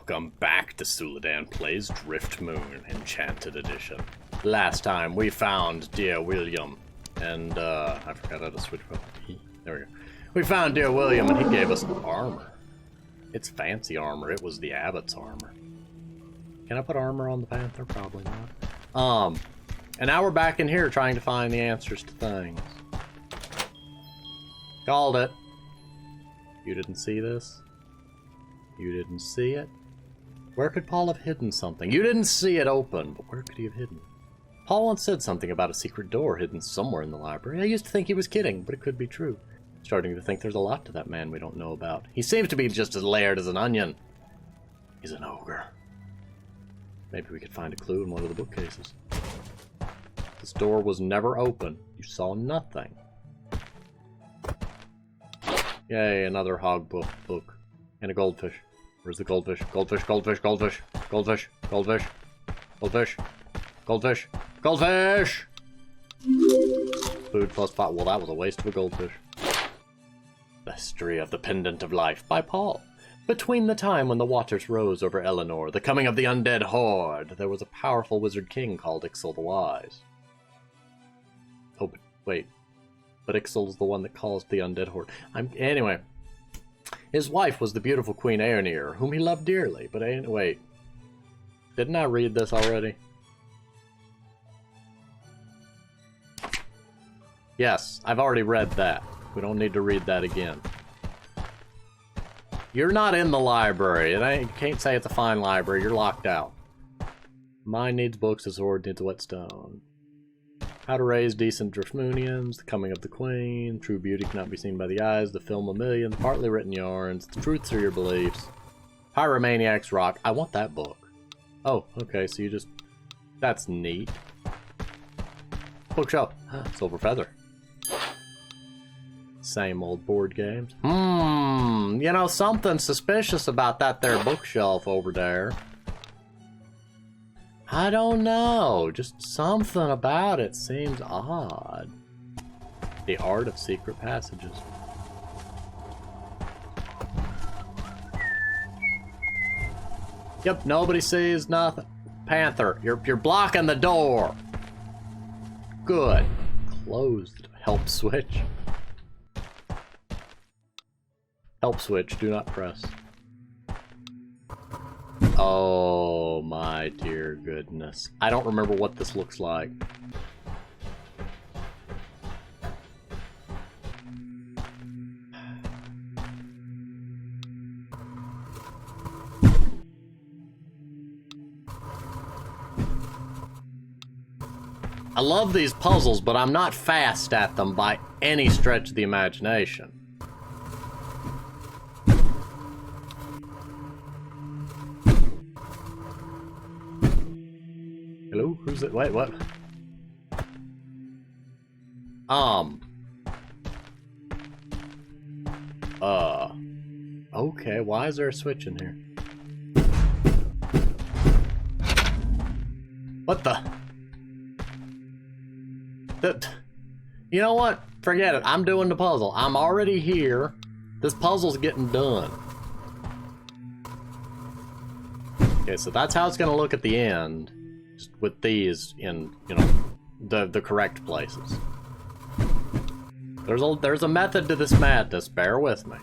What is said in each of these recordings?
Welcome back to Suladan Plays Driftmoon, Enchanted Edition. Last time we found dear William, and I forgot how to switch. There we go. We found dear William, and he gave us armor. It's fancy armor. It was the abbot's armor. Can I put armor on the panther? Probably not. And now we're back in here trying to find the answers to things. Called it. You didn't see this? You didn't see it? Where could Paul have hidden something? You didn't see it open, but where could he have hidden? Paul once said something about a secret door hidden somewhere in the library. I used to think he was kidding, but it could be true. Starting to think there's a lot to that man we don't know about. He seems to be just as layered as an onion. He's an ogre. Maybe we could find a clue in one of the bookcases. This door was never open. You saw nothing. Yay, another hog book. And a goldfish. Where's the goldfish? Goldfish, goldfish, goldfish, goldfish, goldfish, goldfish, goldfish, goldfish! Food plus pot. Well, that was a waste of a goldfish. The History of the Pendant of Life by Paul. Between the time when the waters rose over Eleanor, the coming of the undead horde, there was a powerful wizard king called Ixal the Wise. Oh, but wait. But Ixal's the one that caused the undead horde. Anyway. His wife was the beautiful Queen Aenir, whom he loved dearly, but wait. Didn't I read this already? Yes, I've already read that. We don't need to read that again. You're not in the library. You can't say it's a fine library. You're locked out. Mine needs books, a sword needs whetstone. How to raise decent Driftmoonians, the coming of the queen, true beauty cannot be seen by the eyes, the film a million, partly written yarns, the truths are your beliefs, Pyromaniacs rock. I want that book. Oh, okay, so you just... That's neat. Bookshelf. Silver feather. Same old board games. You know, something suspicious about that there bookshelf over there. I don't know, just something about it seems odd. The Art of Secret Passages. Yep, nobody sees nothing. Panther, you're blocking the door. Good. Closed. Help switch. Help switch, do not press. Oh my dear goodness. I don't remember what this looks like. I love these puzzles, but I'm not fast at them by any stretch of the imagination. Hello? Who's it? Wait, what? Okay, why is there a switch in here? What the? You know what? Forget it. I'm doing the puzzle. I'm already here. This puzzle's getting done. Okay, so that's how it's gonna look at the end. With these in, you know, the correct places. There's a method to this madness. Bear with me.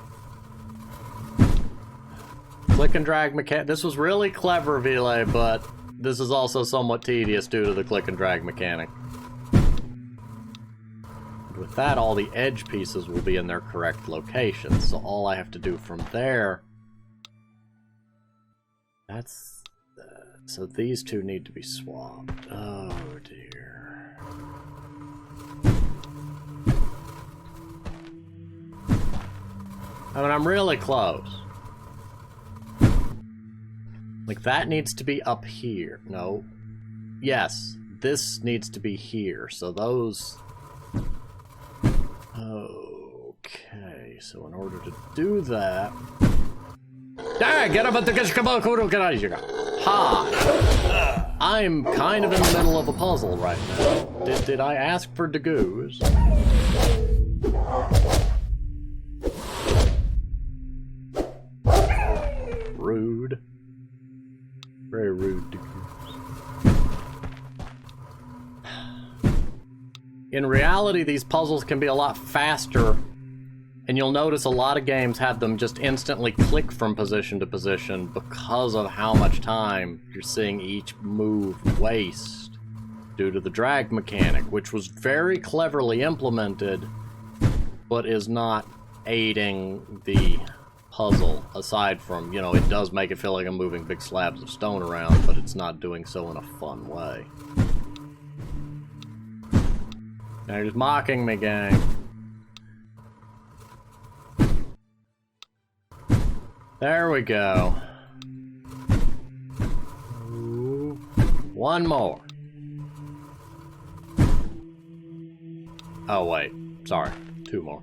Click and drag mechanic. This was really clever, Vile, but this is also somewhat tedious due to the click and drag mechanic. And with that, all the edge pieces will be in their correct locations. So all I have to do from there. That's. So these two need to be swapped. Oh dear. I mean, I'm really close. Like, that needs to be up here. No. Yes, this needs to be here. So those... Okay, so in order to do that... Ah, get up at the... Ha! I'm kind of in the middle of a puzzle right now. Did I ask for Dagoos? Rude. In reality, these puzzles can be a lot faster, and you'll notice a lot of games have them just instantly click from position to position because of how much time you're seeing each move waste due to the drag mechanic, which was very cleverly implemented, but is not aiding the puzzle, aside from, you know, it does make it feel like I'm moving big slabs of stone around, but it's not doing so in a fun way. Now you're just mocking me, gang. There we go. Ooh. One more. Oh, wait. Sorry. Two more.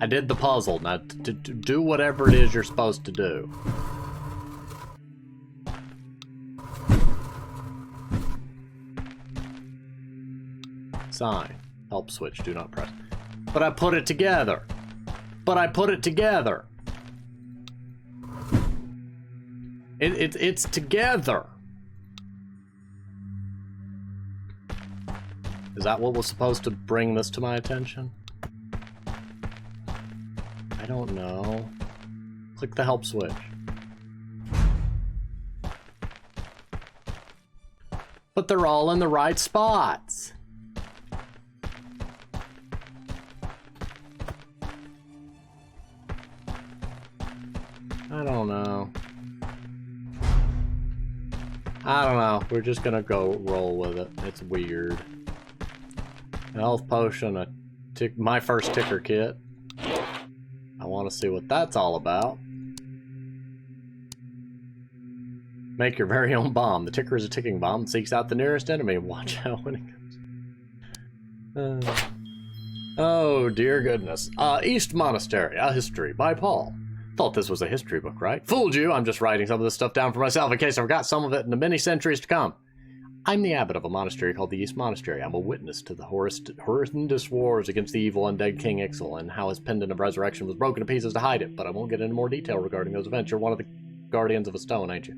I did the puzzle. Now, do whatever it is you're supposed to do. Sign. Help switch. Do not press. But I put it together. But I put it together. It's together. Is that what was supposed to bring this to my attention? I don't know. Click the help switch. But they're all in the right spots. I don't know. I don't know. We're just gonna go roll with it. It's weird. An health potion, my first ticker kit. I want to see what that's all about. Make your very own bomb. The ticker is a ticking bomb that seeks out the nearest enemy. Watch out when it comes. Oh, dear goodness. East Monastery, A History by Paul. Thought this was a history book, right? Fooled you. I'm just writing some of this stuff down for myself in case I forgot some of it in the many centuries to come. I'm the abbot of a monastery called the East Monastery. I'm a witness to the horrendous wars against the evil undead King Ixal and how his pendant of resurrection was broken to pieces to hide it, but I won't get into more detail regarding those events. You're one of the guardians of a stone, ain't you?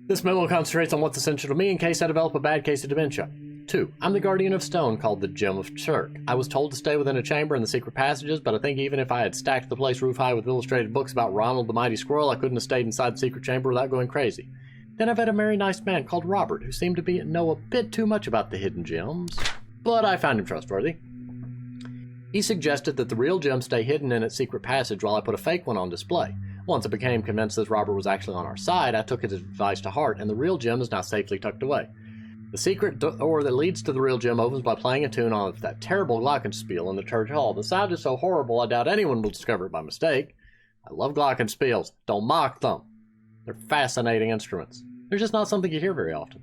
This memo concentrates on what's essential to me in case I develop a bad case of dementia. 2. I'm the guardian of stone called the Gem of Shirk. I was told to stay within a chamber in the secret passages, but I think even if I had stacked the place roof high with illustrated books about Ronald the Mighty Squirrel, I couldn't have stayed inside the secret chamber without going crazy. Then I've had a very nice man called Robert, who seemed to know a bit too much about the hidden gems, but I found him trustworthy. He suggested that the real gem stay hidden in its secret passage while I put a fake one on display. Once I became convinced that Robert was actually on our side, I took his advice to heart, and the real gem is now safely tucked away. The secret door that leads to the real gem opens by playing a tune on that terrible glockenspiel in the church hall. The sound is so horrible I doubt anyone will discover it by mistake. I love glockenspiels. Don't mock them. They're fascinating instruments. They're just not something you hear very often.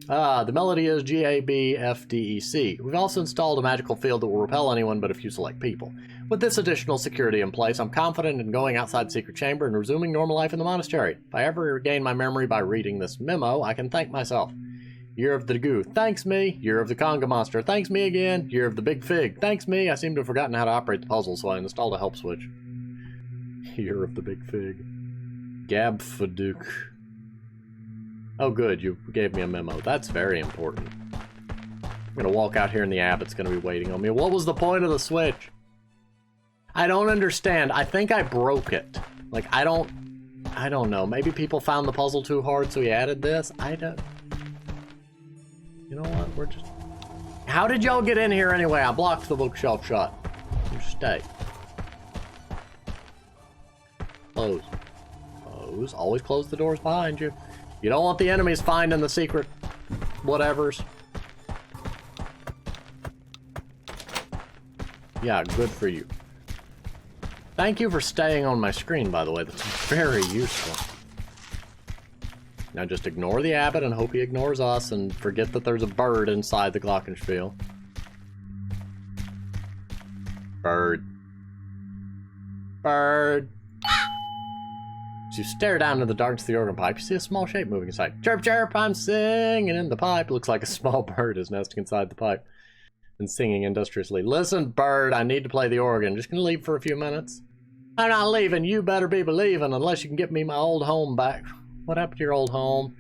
The melody is GABFDEC. We've also installed a magical field that will repel anyone but a few select people. With this additional security in place, I'm confident in going outside the secret chamber and resuming normal life in the monastery. If I ever regain my memory by reading this memo, I can thank myself. Year of the Goo, thanks me. Year of the Conga Monster, thanks me again. Year of the Big Fig, thanks me. I seem to have forgotten how to operate the puzzle, so I installed a help switch. Year of the Big Fig. Gabfaduk. Oh good, you gave me a memo. That's very important. I'm gonna walk out here and the abbot's gonna be waiting on me. What was the point of the switch? I don't understand. I think I broke it. Like, I don't know. Maybe people found the puzzle too hard, so he added this? I don't... You know what? We're just... How did y'all get in here anyway? I blocked the bookshelf shut. You stay. Close. Close. Always close the doors behind you. You don't want the enemies finding the secret whatevers. Yeah, good for you. Thank you for staying on my screen, by the way. That's very useful. Now just ignore the abbot and hope he ignores us and forget that there's a bird inside the glockenspiel. Bird. Bird. As you stare down into the darkness of the organ pipe, you see a small shape moving inside. Chirp, chirp, I'm singing in the pipe. It looks like a small bird is nesting inside the pipe and singing industriously. Listen, bird, I need to play the organ. Just gonna leave for a few minutes. I'm not leaving. You better be believing unless you can get me my old home back. What happened to your old home?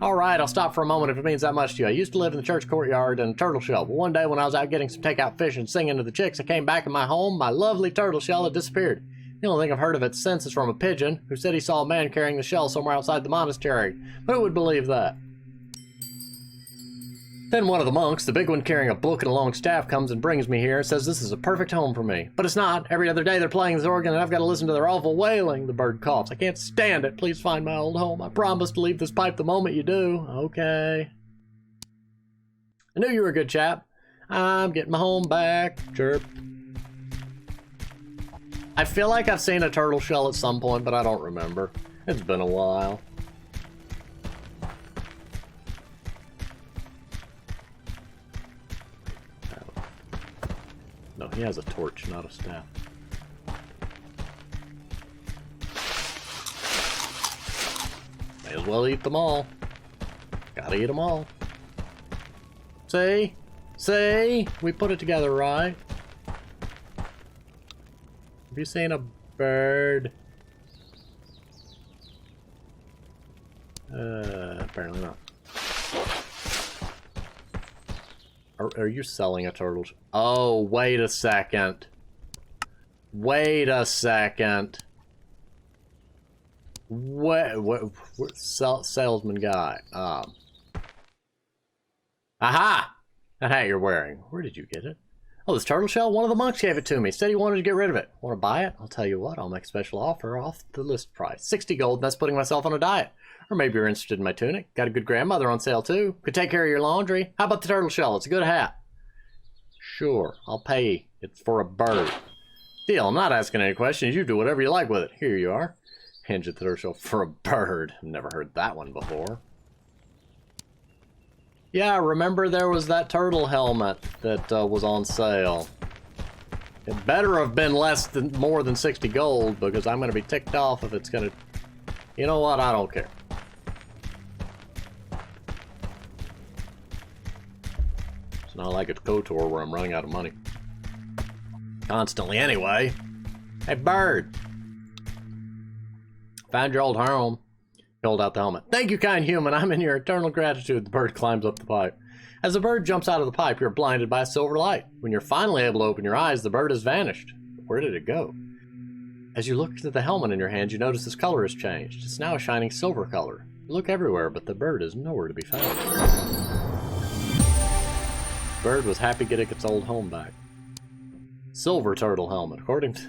Alright, I'll stop for a moment if it means that much to you. I used to live in the church courtyard in a turtle shell, but one day when I was out getting some takeout fish and singing to the chicks, I came back in my home, my lovely turtle shell had disappeared. The only thing I've heard of it since is from a pigeon who said he saw a man carrying the shell somewhere outside the monastery. Who would believe that? Then one of the monks, the big one carrying a book and a long staff, comes and brings me here and says this is a perfect home for me. But it's not. Every other day they're playing this organ and I've got to listen to their awful wailing. The bird coughs. I can't stand it. Please find my old home. I promise to leave this pipe the moment you do. Okay. I knew you were a good chap. I'm getting my home back. Chirp. I feel like I've seen a turtle shell at some point, but I don't remember. It's been a while. No, he has a torch, not a staff. May as well eat them all. Gotta eat them all. See? See? We put it together right. Have you seen a bird? Apparently not. Are you selling a turtle? Oh, wait a second. Wait a second. What salesman guy? Aha! That hat you're wearing. Where did you get it? Oh, this turtle shell? One of the monks gave it to me. Said he wanted to get rid of it. Want to buy it? I'll tell you what, I'll make a special offer off the list price. 60 gold, that's putting myself on a diet. Or maybe you're interested in my tunic. Got a good grandmother on sale too. Could take care of your laundry. How about the turtle shell? It's a good hat. Sure, I'll pay. It's for a bird. Deal, I'm not asking any questions. You do whatever you like with it. Here you are. Hinge at the turtle shell for a bird. Never heard that one before. Yeah, remember there was that turtle helmet that was on sale. It better have been more than 60 gold because I'm going to be ticked off if it's going to... You know what? I don't care. It's not like it's KOTOR where I'm running out of money. Constantly anyway. Hey, bird. Found your old home. Hold out the helmet. Thank you, kind human. I'm in your eternal gratitude. The bird climbs up the pipe. As the bird jumps out of the pipe, you're blinded by a silver light. When you're finally able to open your eyes, the bird has vanished. Where did it go? As you look into the helmet in your hand, you notice its color has changed. It's now a shining silver color. You look everywhere, but the bird is nowhere to be found. The bird was happy getting its old home back. Silver turtle helmet. According to...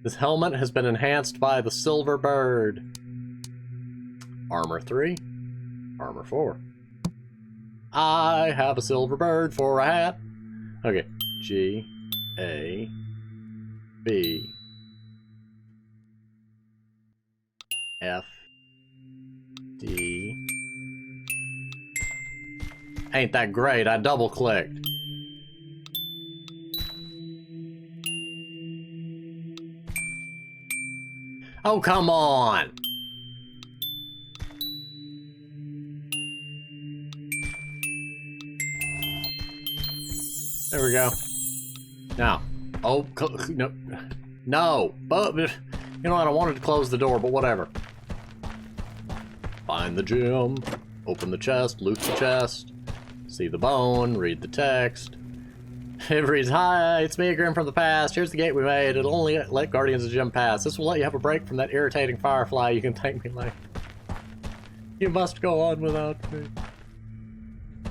This helmet has been enhanced by the silver bird. Armor 3, Armor 4. I have a silver bird for a hat. Okay, G, A, B, F, D. Ain't that great? I double-clicked. Oh, come on! There we go. Now, oh, no, no, but, you know what, I wanted to close the door, but whatever. Find the gem, open the chest, loot the chest, see the bone, read the text. It reads, hi, it's me again from the past. Here's the gate we made. It'll only let Guardians of the Gem pass. This will let you have a break from that irritating firefly. You can thank me later. You must go on without me.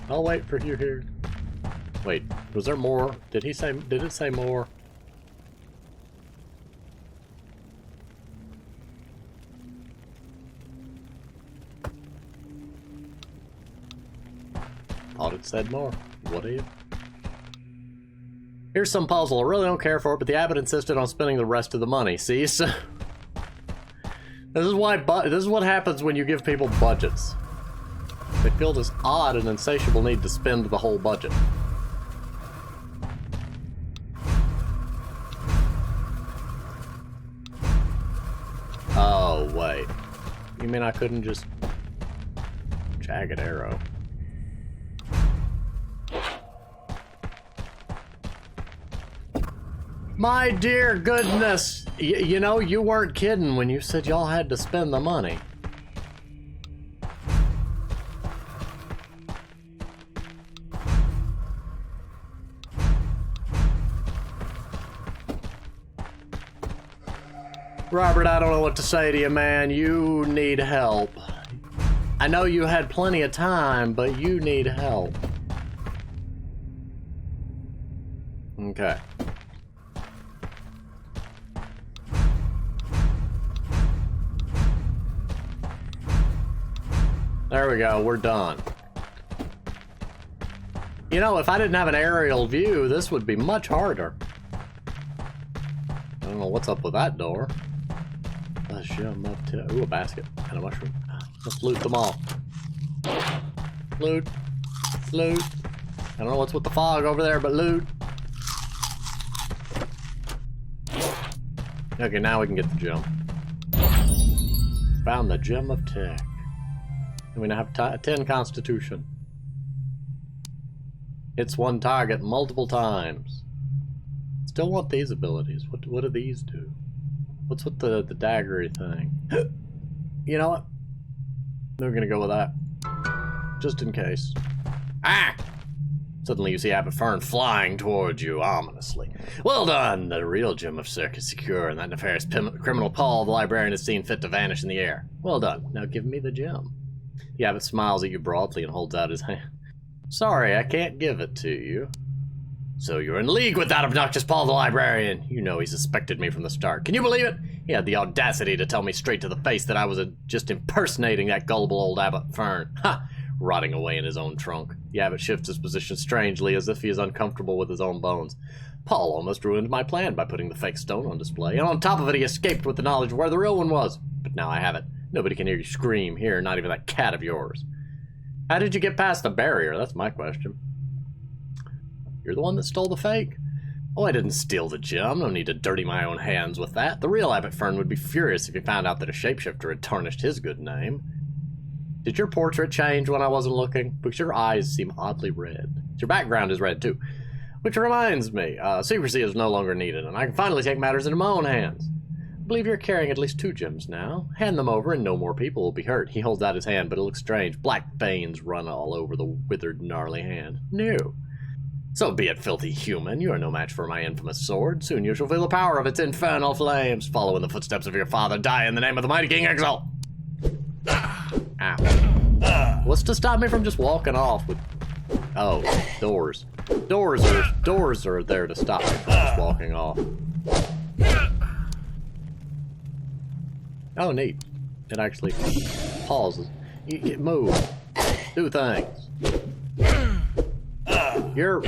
I'll wait for you here. Wait, was there more? Did it say more? Thought it said more. What if? Here's some puzzle. I really don't care for it, but the abbot insisted on spending the rest of the money. See, so this is what happens when you give people budgets. They feel this odd and insatiable need to spend the whole budget. Oh, wait. You mean I couldn't just... Jagged arrow. My dear goodness! You know, you weren't kidding when you said y'all had to spend the money. Robert, I don't know what to say to you, man. You need help. I know you had plenty of time, but you need help. Okay. There we go, we're done. You know, if I didn't have an aerial view, this would be much harder. I don't know what's up with that door. Ooh, a basket and a mushroom. Let's loot them all. Loot. Loot. I don't know what's with the fog over there, but loot. Okay, now we can get the gem. Found the gem of tech. And we now have 10 constitution. Hits one target multiple times. Still want these abilities. What do these do? What's with the daggery thing? You know what? We're gonna go with that. Just in case. Ah! Suddenly you see Abbot Fern flying towards you ominously. Well done! The real gem of Cirque is secure, and that nefarious criminal Paul, the librarian, has seen fit to vanish in the air. Well done. Now give me the gem. The Abbot smiles at you broadly and holds out his hand. Sorry, I can't give it to you. So you're in league with that obnoxious Paul the librarian. You know he suspected me from the start. Can you believe it? He had the audacity to tell me straight to the face that I was just impersonating that gullible old Abbot Fern. Ha! Rotting away in his own trunk. The Abbot shifts his position strangely, as if he is uncomfortable with his own bones. Paul almost ruined my plan by putting the fake stone on display, and on top of it he escaped with the knowledge of where the real one was. But now I have it. Nobody can hear you scream here, not even that cat of yours. How did you get past the barrier? That's my question. You're the one that stole the fake? Oh, I didn't steal the gem. No need to dirty my own hands with that. The real Abbot Fern would be furious if he found out that a shapeshifter had tarnished his good name. Did your portrait change when I wasn't looking? Because your eyes seem oddly red. Your background is red, too. Which reminds me, secrecy is no longer needed, and I can finally take matters into my own hands. I believe you're carrying at least 2 gems now. Hand them over and no more people will be hurt. He holds out his hand, but it looks strange. Black veins run all over the withered, gnarly hand. No. So be it, filthy human. You are no match for my infamous sword. Soon you shall feel the power of its infernal flames. Follow in the footsteps of your father. Die in the name of the mighty King Exalt. Ow. What's to stop me from just walking off with... Oh, doors. Doors are there to stop me from just walking off. Oh, neat. It actually pauses. You move. Do things. You're...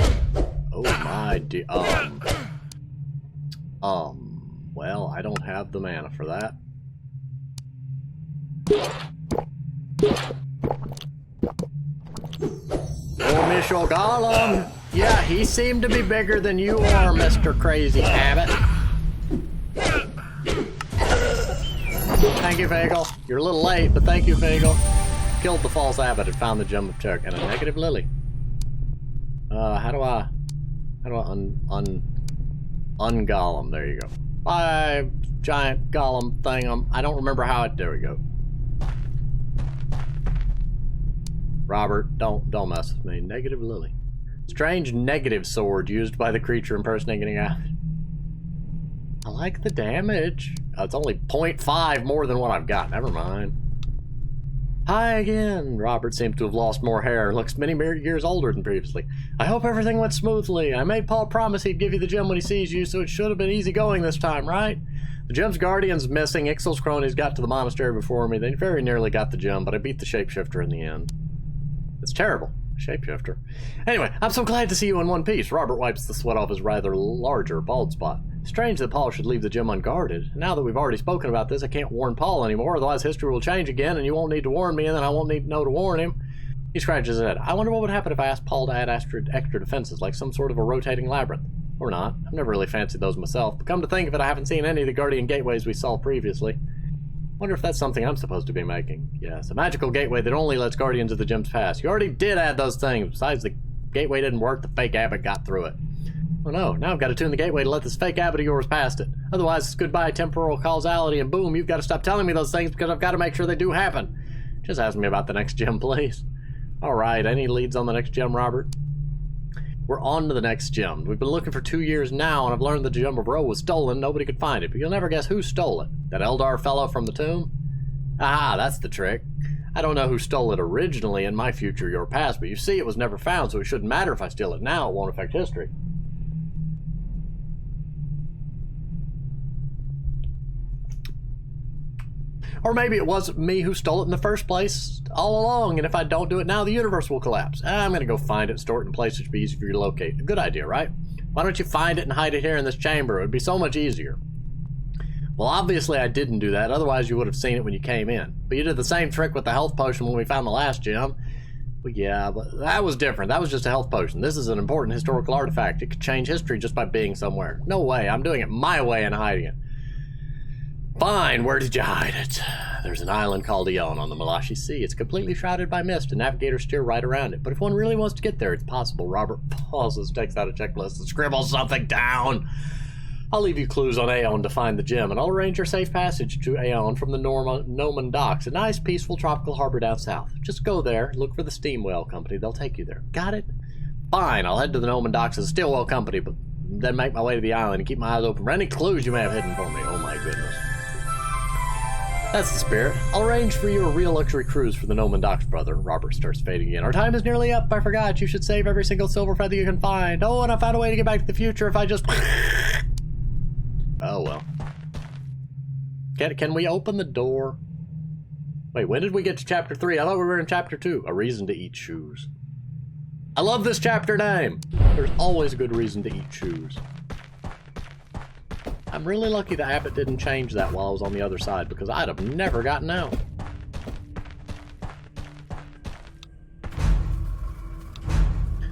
Oh my dear... Well, I don't have the mana for that. Oh, Mishal Golem! Yeah, he seemed to be bigger than you are, Mr. Crazy Abbot. Thank you, Fagel. You're a little late, but thank you, Fagel. Killed the false abbot and found the gem of Turk and a negative lily. How do I ungolem? There you go. Bye, giant golem thing. I don't remember how it. There we go. Robert, don't mess with me. Negative lily. Strange negative sword used by the creature impersonating out. I like the damage. It's only 0.5 more than what I've got. Never mind. Hi again. Robert seems to have lost more hair. Looks many years older than previously. I hope everything went smoothly. I made Paul promise he'd give you the gem when he sees you, so it should have been easy going this time, right? The gem's guardian's missing. Ixal's cronies got to the monastery before me. They very nearly got the gem, but I beat the shapeshifter in the end. It's terrible. Shapeshifter. Anyway, I'm so glad to see you in one piece. Robert wipes the sweat off his rather larger bald spot. Strange that Paul should leave the gem unguarded. Now that we've already spoken about this, I can't warn Paul anymore, otherwise history will change again, and you won't need to warn me, and then I won't need to know to warn him. He scratches his head. I wonder what would happen if I asked Paul to add extra defenses, like some sort of a rotating labyrinth. Or not. I've never really fancied those myself, but come to think of it, I haven't seen any of the Guardian gateways we saw previously. Wonder if that's something I'm supposed to be making. Yes, a magical gateway that only lets Guardians of the Gems pass. You already did add those things. Besides, the gateway didn't work, the fake abbot got through it. Oh no, now I've got to tune the gateway to let this fake abbot of yours past it. Otherwise, it's goodbye temporal causality, and boom, you've got to stop telling me those things because I've got to make sure they do happen. Just ask me about the next gem, please. Alright, any leads on the next gem, Robert? We're on to the next gem. We've been looking for 2 years now, and I've learned the gem of Ro was stolen. Nobody could find it, but you'll never guess who stole it. That Eldar fellow from the tomb? Ah, that's the trick. I don't know who stole it originally in my future, your past, but you see it was never found, so it shouldn't matter if I steal it now. It won't affect history. Or maybe it wasn't me who stole it in the first place all along, and if I don't do it now, the universe will collapse. I'm gonna go find it, store it in a place that should be easy for you to locate. A good idea, right? Why don't you find it and hide it here in this chamber? It would be so much easier. Well, obviously I didn't do that, otherwise you would have seen it when you came in. But you did the same trick with the health potion when we found the last gem. Well, yeah, but that was different. That was just a health potion. This is an important historical artifact. It could change history just by being somewhere. No way, I'm doing it my way and hiding it. Fine, where did you hide it? There's an island called Eon on the Malashi Sea. It's completely shrouded by mist, and navigators steer right around it. But if one really wants to get there, it's possible. Robert pauses, takes out a checklist, and scribbles something down. I'll leave you clues on Aeon to find the gem, and I'll arrange your safe passage to Aeon from the Noman docks, a nice, peaceful, tropical harbor down south. Just go there, look for the Steam Whale Company. They'll take you there. Got it? Fine, I'll head to the Noman docks as a Stillwell Company, but then make my way to the island and keep my eyes open for any clues you may have hidden for me. Oh my goodness. That's the spirit. I'll arrange for you a real luxury cruise for the Noman docks, brother. Robert starts fading again. Our time is nearly up. I forgot. You should save every single silver feather you can find. Oh, and I found a way to get back to the future if I just... Oh, well. Can we open the door? Wait, when did we get to chapter 3? I thought we were in chapter 2. A reason to eat shoes. I love this chapter name. There's always a good reason to eat shoes. I'm really lucky that Abbott didn't change that while I was on the other side, because I'd have never gotten out.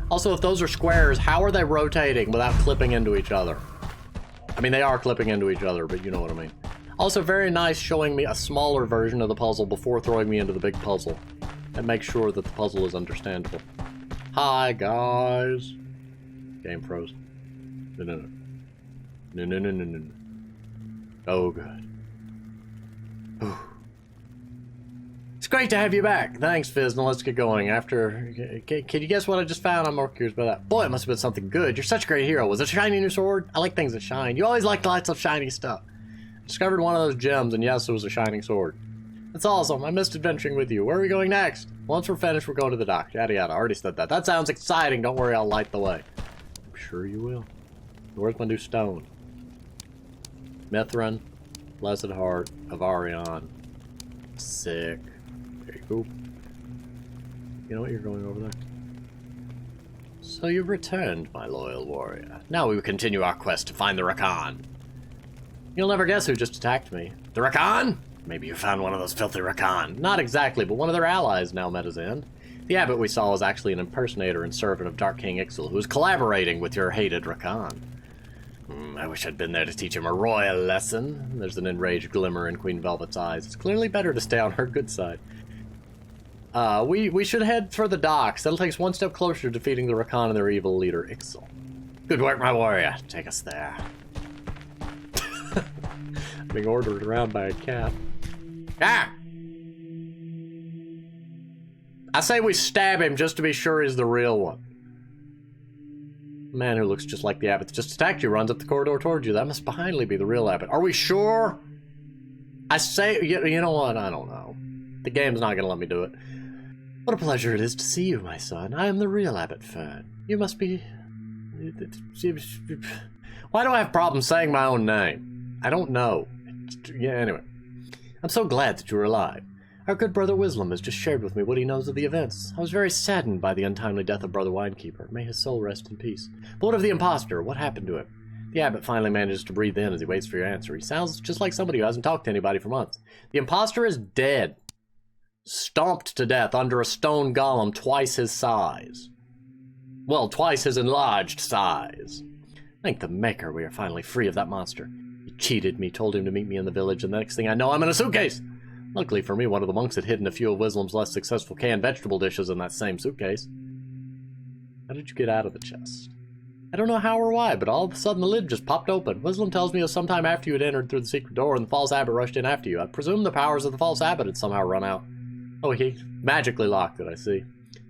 Also, if those are squares, how are they rotating without clipping into each other? I mean, they are clipping into each other, but you know what I mean. Also, very nice showing me a smaller version of the puzzle before throwing me into the big puzzle. And make sure that the puzzle is understandable. Hi, guys. Game froze. No. No. Oh, good. Whew. It's great to have you back. Thanks, Fizz. Now let's get going. Can you guess what I just found? I'm more curious about that. Boy, it must have been something good. You're such a great hero. Was it a shiny new sword? I like things that shine. You always liked lots of shiny stuff. Discovered one of those gems, and yes, it was a shining sword. That's awesome. I missed adventuring with you. Where are we going next? Once we're finished, we're going to the dock. Yada yada. I already said that. That sounds exciting. Don't worry, I'll light the way. I'm sure you will. Where's my new stone? Mithrin, Blessed Heart, Avarion. Sick. There you go. You know what? You're going over there. So you've returned, my loyal warrior. Now we will continue our quest to find the Rakan. You'll never guess who just attacked me. The Rakan? Maybe you found one of those filthy Rakan. Not exactly, but one of their allies now met his end. The abbot we saw was actually an impersonator and servant of Dark King Ixal, who was collaborating with your hated Rakan. I wish I'd been there to teach him a royal lesson. There's an enraged glimmer in Queen Velvet's eyes. It's clearly better to stay on her good side. We should head for the docks. That'll take us one step closer to defeating the Rakan and their evil leader, Ixal. Good work, my warrior. Take us there. Being ordered around by a cat. Ah! I say we stab him just to be sure he's the real one. A man who looks just like the abbot that just attacked you runs up the corridor towards you. That must finally be the real abbot. Are we sure? I say, you know what? I don't know. The game's not going to let me do it. What a pleasure it is to see you, my son. I am the real Abbot Fern. You must be... Why do I have problems saying my own name? I don't know. Yeah, anyway. I'm so glad that you're alive. Our good brother Wislam has just shared with me what he knows of the events. I was very saddened by the untimely death of Brother Winekeeper. May his soul rest in peace. But what of the imposter? What happened to him? The abbot finally manages to breathe in as he waits for your answer. He sounds just like somebody who hasn't talked to anybody for months. The imposter is dead. Stomped to death under a stone golem twice his size. Well, twice his enlarged size. Thank the Maker we are finally free of that monster. He cheated me, told him to meet me in the village, and the next thing I know, I'm in a suitcase. Luckily for me, one of the monks had hidden a few of Wislam's less successful canned vegetable dishes in that same suitcase. How did you get out of the chest? I don't know how or why, but all of a sudden the lid just popped open. Wislam tells me it was sometime after you had entered through the secret door and the false abbot rushed in after you. I presume the powers of the false abbot had somehow run out. Oh, he magically locked it, I see.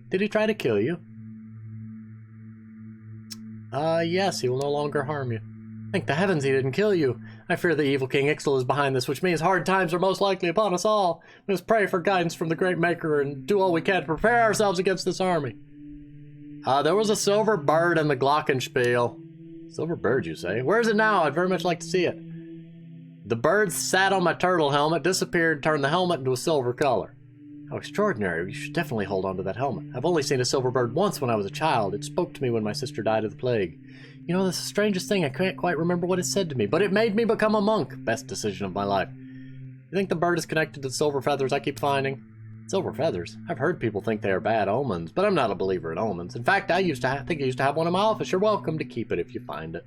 Did he try to kill you? Yes, he will no longer harm you. Thank the heavens he didn't kill you. I fear the evil King Ixtal is behind this, which means hard times are most likely upon us all. We must pray for guidance from the Great Maker and do all we can to prepare ourselves against this army. There was a silver bird in the glockenspiel. Silver bird, you say? Where is it now? I'd very much like to see it. The bird sat on my turtle helmet, disappeared, turned the helmet into a silver color. How extraordinary. You should definitely hold on to that helmet. I've only seen a silver bird once when I was a child. It spoke to me when my sister died of the plague. You know, that's the strangest thing. I can't quite remember what it said to me, but it made me become a monk. Best decision of my life. You think the bird is connected to the silver feathers I keep finding? Silver feathers? I've heard people think they are bad omens, but I'm not a believer in omens. In fact, I think I used to have one in my office. You're welcome to keep it if you find it.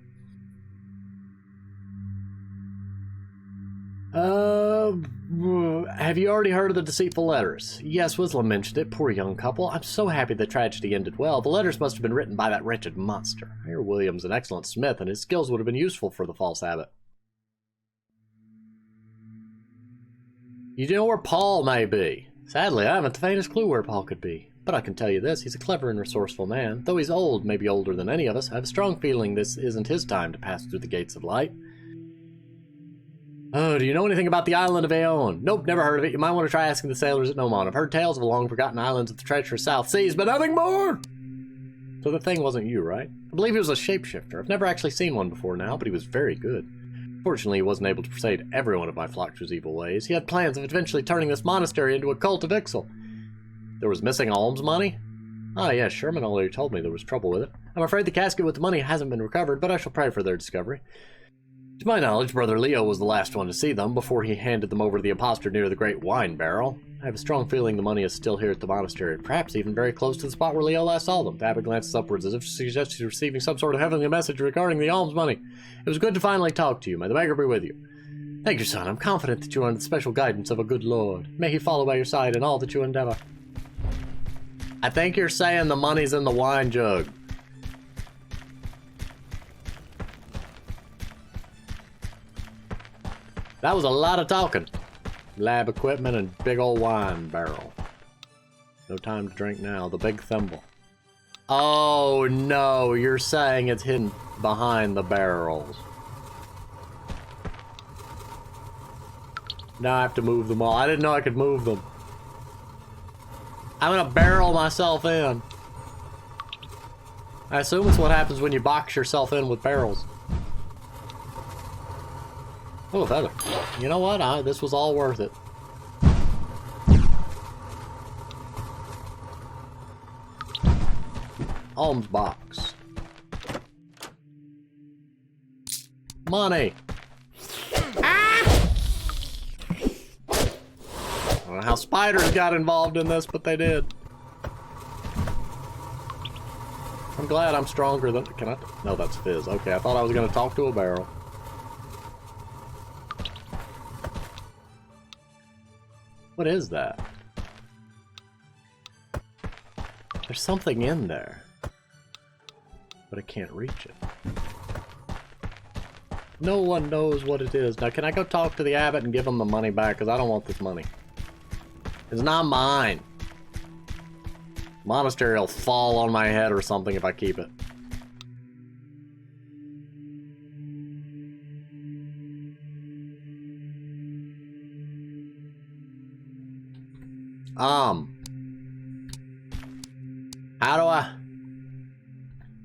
Have you already heard of the deceitful letters? Yes, Wislam mentioned it. Poor young couple. I'm so happy the tragedy ended well. The letters must have been written by that wretched monster. I hear William's an excellent smith, and his skills would have been useful for the false abbot. You know where Paul may be? Sadly, I haven't the faintest clue where Paul could be. But I can tell you this, he's a clever and resourceful man. Though he's old, maybe older than any of us, I have a strong feeling this isn't his time to pass through the gates of light. Oh, do you know anything about the island of Aeon? Nope, never heard of it. You might want to try asking the sailors at Nomon. I've heard tales of the long-forgotten islands of the treacherous South Seas, but nothing more! So the thing wasn't you, right? I believe he was a shapeshifter. I've never actually seen one before now, but he was very good. Fortunately, he wasn't able to persuade everyone of my flock to his evil ways. He had plans of eventually turning this monastery into a cult of Ixal. There was missing alms money? Ah, yes, Sherman already told me there was trouble with it. I'm afraid the casket with the money hasn't been recovered, but I shall pray for their discovery. To my knowledge, Brother Leo was the last one to see them before he handed them over to the impostor near the great wine barrel. I have a strong feeling the money is still here at the monastery, perhaps even very close to the spot where Leo last saw them. The abbot glances upwards as if to suggest he's receiving some sort of heavenly message regarding the alms money. It was good to finally talk to you. May the Maker be with you. Thank you, son. I'm confident that you are under the special guidance of a good lord. May he follow by your side in all that you endeavor. I think you're saying the money's in the wine jug. That was a lot of talking. Lab equipment and big old wine barrel. No time to drink now. The big thimble. Oh no, you're saying it's hidden behind the barrels. Now I have to move them all. I didn't know I could move them. I'm gonna barrel myself in. I assume it's what happens when you box yourself in with barrels. Oh, a feather. You know what? This was all worth it. Alms box. Money. Ah! I don't know how spiders got involved in this, but they did. I'm glad I'm stronger than... Can I... No, that's Fizz. Okay, I thought I was going to talk to a barrel. What is that? There's something in there. But I can't reach it. No one knows what it is. Now, can I go talk to the abbot and give him the money back? Because I don't want this money. It's not mine. Monastery will fall on my head or something if I keep it.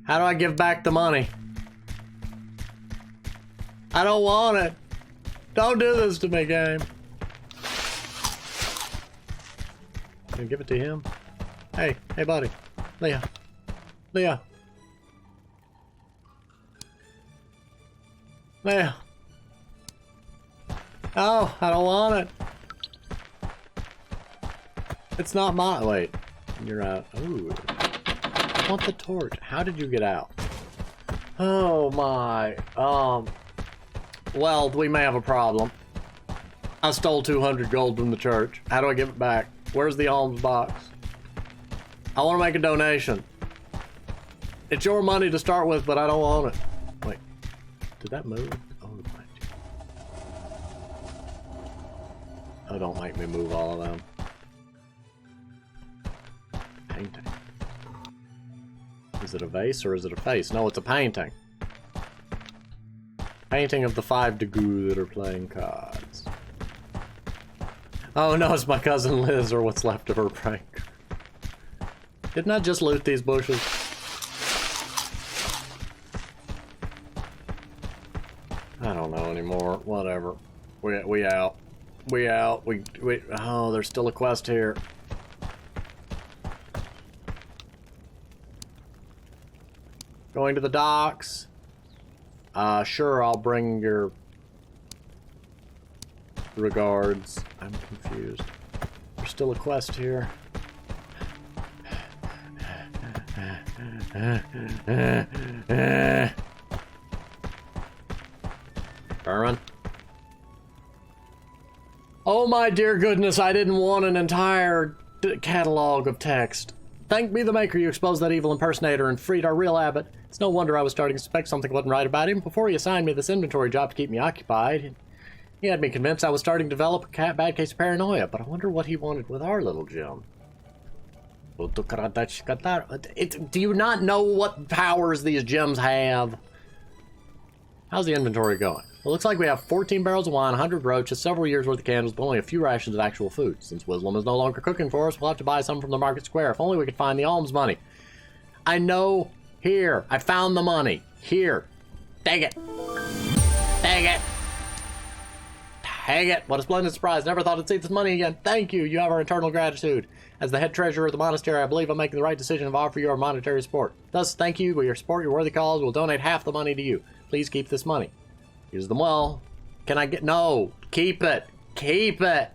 How do I give back the money? I don't want it. Don't do this to me, game. Can I give it to him? Hey, buddy. Leah. Leah. Leah. Oh, I don't want it. It's not my... Wait. You're out. Ooh. I want the torch. How did you get out? Oh my. Well, we may have a problem. I stole 200 gold from the church. How do I give it back? Where's the alms box? I want to make a donation. It's your money to start with, but I don't want it. Wait. Did that move? Oh, don't make me move all of them. Painting. Is it a vase or is it a face? No, it's a painting. Painting of the 5 Degu that are playing cards. Oh no, it's my cousin Liz, or what's left of her prank. Didn't I just loot these bushes? I don't know anymore. Whatever. We out. We out. We. Oh, there's still a quest here. Going to the docks. Sure, I'll bring your regards. I'm confused. There's still a quest here. Burn. Oh my dear goodness, I didn't want an entire catalog of text. Thank me the maker you exposed that evil impersonator and freed our real abbot. It's no wonder I was starting to suspect something wasn't right about him. Before he assigned me this inventory job to keep me occupied, he had me convinced I was starting to develop a bad case of paranoia, but I wonder what he wanted with our little gem. Do you not know what powers these gems have? How's the inventory going? It looks like we have 14 barrels of wine, 100 roaches, several years worth of candles, but only a few rations of actual food. Since Wislam is no longer cooking for us, we'll have to buy some from the market square. If only we could find the alms money. I know. Here. I found the money. Here. Take it. Take it. Take it. What a splendid surprise. Never thought I'd see this money again. Thank you. You have our eternal gratitude. As the head treasurer of the monastery, I believe I'm making the right decision of offering you our monetary support. Thus, thank you for your support, your worthy cause. We'll donate half the money to you. Please keep this money. Use them well. Can I get... No. Keep it. Keep it.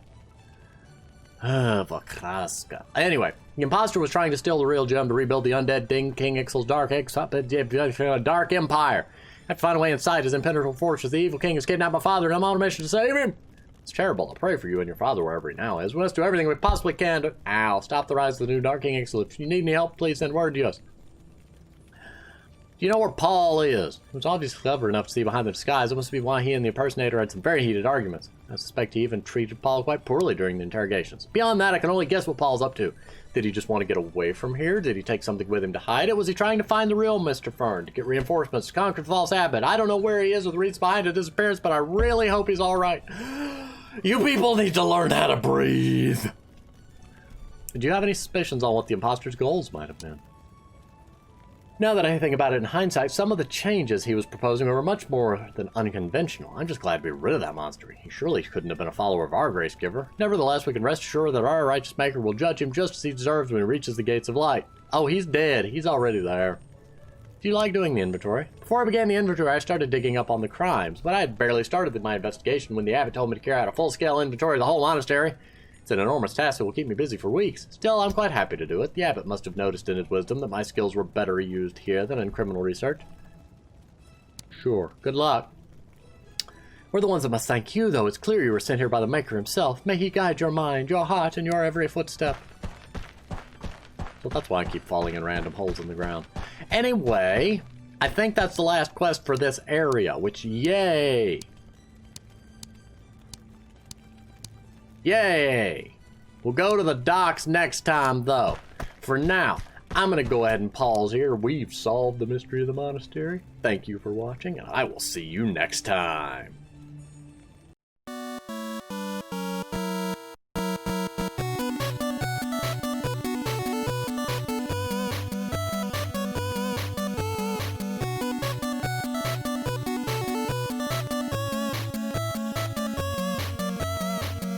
Anyway, the imposter was trying to steal the real gem to rebuild the undead King Ixel's dark empire. I have to find a way inside his impenetrable fortress. The evil king has kidnapped my father, and I'm on a mission to save him. It's terrible. I pray for you and your father wherever he now is. We must do everything we possibly can to... Ow. Stop the rise of the new Dark King Ixel. If you need any help, please send word to us. Do you know where Paul is? He was obviously clever enough to see behind the disguise. It must be why he and the impersonator had some very heated arguments. I suspect he even treated Paul quite poorly during the interrogations. Beyond that, I can only guess what Paul's up to. Did he just want to get away from here? Did he take something with him to hide it? Was he trying to find the real Mr. Fern, to get reinforcements, to conquer the false abbot? I don't know where he is or the reasons behind his disappearance, but I really hope he's all right. You people need to learn how to breathe. Did you have any suspicions on what the imposter's goals might have been? Now that I think about it in hindsight, some of the changes he was proposing were much more than unconventional. I'm just glad to be rid of that monster. He surely couldn't have been a follower of our grace giver. Nevertheless, we can rest assured that our righteous maker will judge him just as he deserves when he reaches the gates of light. Oh, he's dead. He's already there. Do you like doing the inventory? Before I began the inventory, I started digging up on the crimes, but I had barely started my investigation when the abbot told me to carry out a full-scale inventory of the whole monastery. It's an enormous task that will keep me busy for weeks. Still, I'm quite happy to do it. The abbot must have noticed in his wisdom that my skills were better used here than in criminal research. Sure. Good luck. We're the ones that must thank you, though. It's clear you were sent here by the Maker himself. May he guide your mind, your heart, and your every footstep. So that's why I keep falling in random holes in the ground. Anyway, I think that's the last quest for this area, which, yay! Yay! We'll go to the docks next time, though. For now, I'm going to go ahead and pause here. We've solved the mystery of the monastery. Thank you for watching, and I will see you next time.